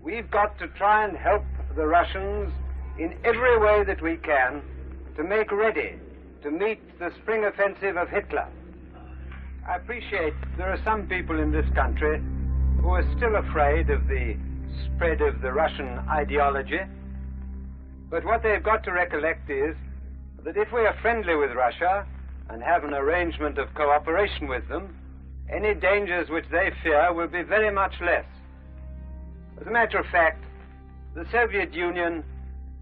we've got to try and help the Russians in every way that we can to make ready to meet the spring offensive of Hitler. I appreciate there are some people in this country who are still afraid of the spread of the Russian ideology, but what they've got to recollect is that if we are friendly with Russia and have an arrangement of cooperation with them, any dangers which they fear will be very much less. As a matter of fact, the Soviet Union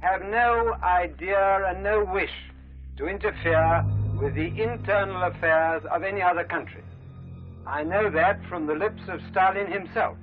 have no idea and no wish to interfere with the internal affairs of any other country. I know that from the lips of Stalin himself.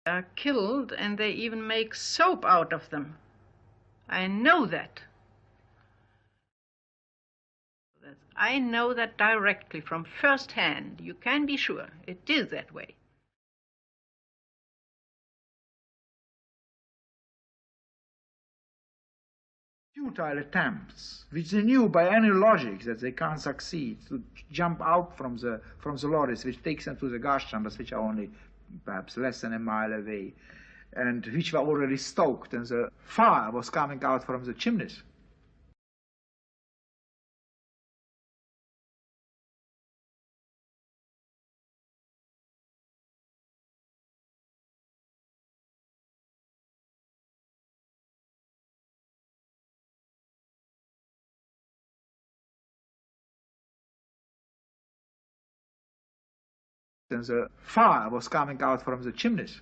Are killed, and they even make soap out of them. I know that. I know that directly from first hand. You can be sure it is that way. Futile attempts, which they knew by any logic that they can't succeed, to jump out from the lorries, which takes them to the gas chambers, which are only perhaps less than a mile away, and which were already stoked, and the fire was coming out from the chimneys. And the fire was coming out from the chimneys.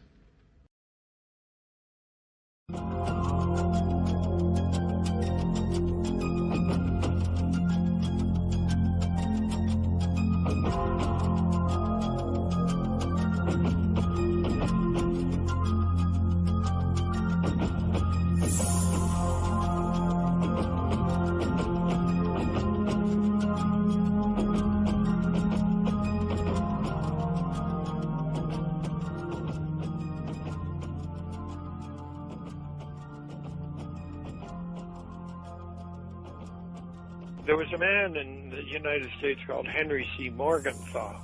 There was a man in the United States called Henry C. Morgenthau,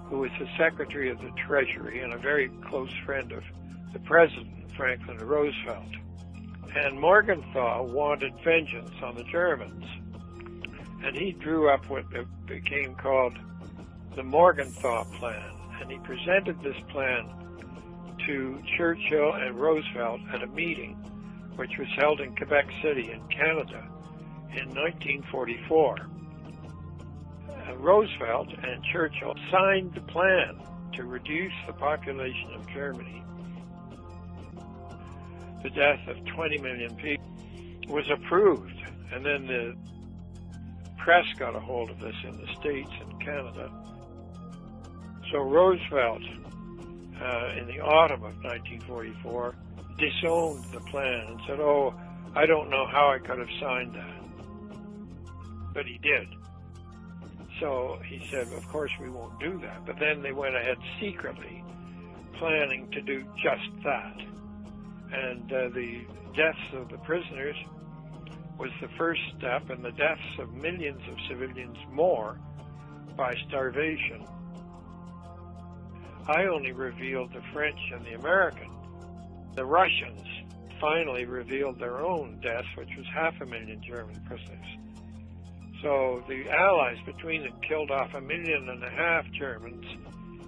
who was the Secretary of the Treasury and a very close friend of the President, Franklin Roosevelt. And Morgenthau wanted vengeance on the Germans. And he drew up what became called the Morgenthau Plan. And he presented this plan to Churchill and Roosevelt at a meeting which was held in Quebec City in Canada in 1944. Roosevelt and Churchill signed the plan to reduce the population of Germany. The death of 20 million people was approved, and then the press got a hold of this in the States and Canada. So Roosevelt, in the autumn of 1944, disowned the plan and said, "Oh, I don't know how I could have signed that." But he did. So he said, "Of course we won't do that." But then they went ahead secretly, planning to do just that. And the deaths of the prisoners was the first step, and the deaths of millions of civilians more by starvation. I only revealed the French and the Americans. The Russians finally revealed their own deaths, which was 500,000 German prisoners. So the Allies between them killed off 1.5 million Germans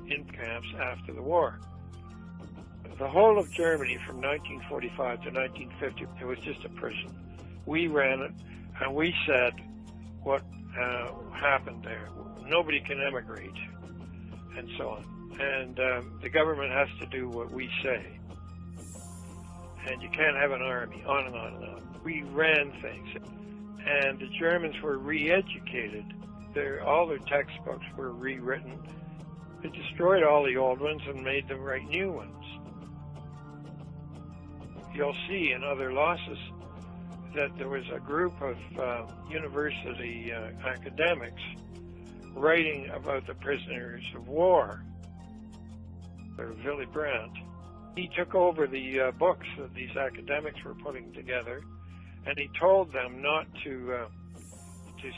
in camps after the war. The whole of Germany from 1945 to 1950, it was just a prison. We ran it, and we said what happened there. Nobody can emigrate, and so on. And the government has to do what we say. And you can't have an army, on and on and on. We ran things. And the Germans were re-educated. All their textbooks were rewritten. They destroyed all the old ones and made them write new ones. You'll see in other losses that there was a group of university academics writing about the prisoners of war. Willy Brandt. He took over the books that these academics were putting together, and he told them not to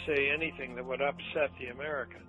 say anything that would upset the Americans.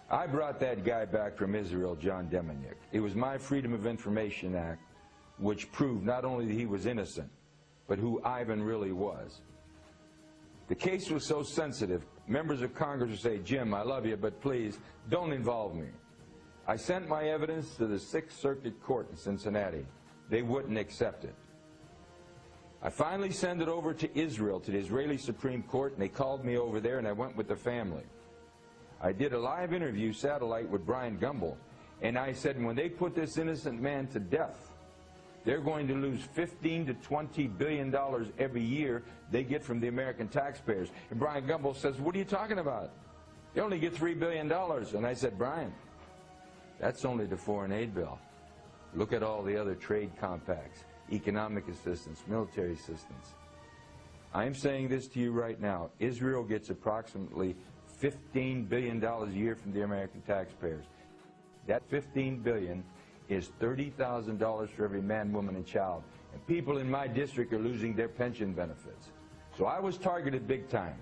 I brought that guy back from Israel, John Deminick. It was my Freedom of Information Act which proved not only that he was innocent, but who Ivan really was. The case was so sensitive, members of Congress would say, Jim, I love you, but please, don't involve me. I sent my evidence to the Sixth Circuit Court in Cincinnati. They wouldn't accept it. I finally sent it over to Israel, to the Israeli Supreme Court, and they called me over there, and I went with the family. I did a live interview satellite with Brian Gumbel, and I said, when they put this innocent man to death, they're going to lose $15 to $20 billion every year they get from the American taxpayers. And Brian Gumbel says, what are you talking about? They only get $3 billion. And I said, Brian, that's only the foreign aid bill. Look at all the other trade compacts, economic assistance, military assistance. I'm saying this to you right now. Israel gets approximately $15 billion a year from the American taxpayers. That $15 billion is $30,000 for every man, woman, and child. And people in my district are losing their pension benefits. So I was targeted big time.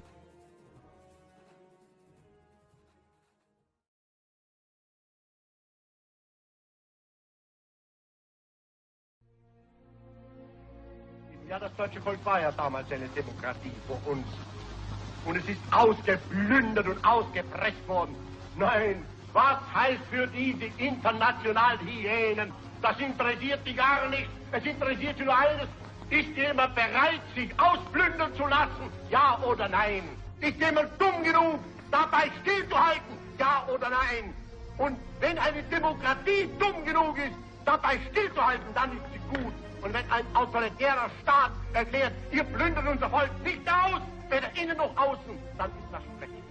Ja, das deutsche Volk war ja damals eine Demokratie vor uns. Und es ist ausgeplündert und ausgepresst worden. Nein, was heißt für diese internationalen Hyänen? Das interessiert die gar nicht. Es interessiert sie nur eines. Ist jemand bereit, sich ausplündern zu lassen? Ja oder nein? Ist jemand dumm genug, dabei stillzuhalten? Ja oder nein? Und wenn eine Demokratie dumm genug ist, dabei stillzuhalten, dann ist sie gut. Und wenn ein autoritärer Staat erklärt, ihr plündert unser Volk nicht aus, weder innen noch außen, dann ist das schrecklich.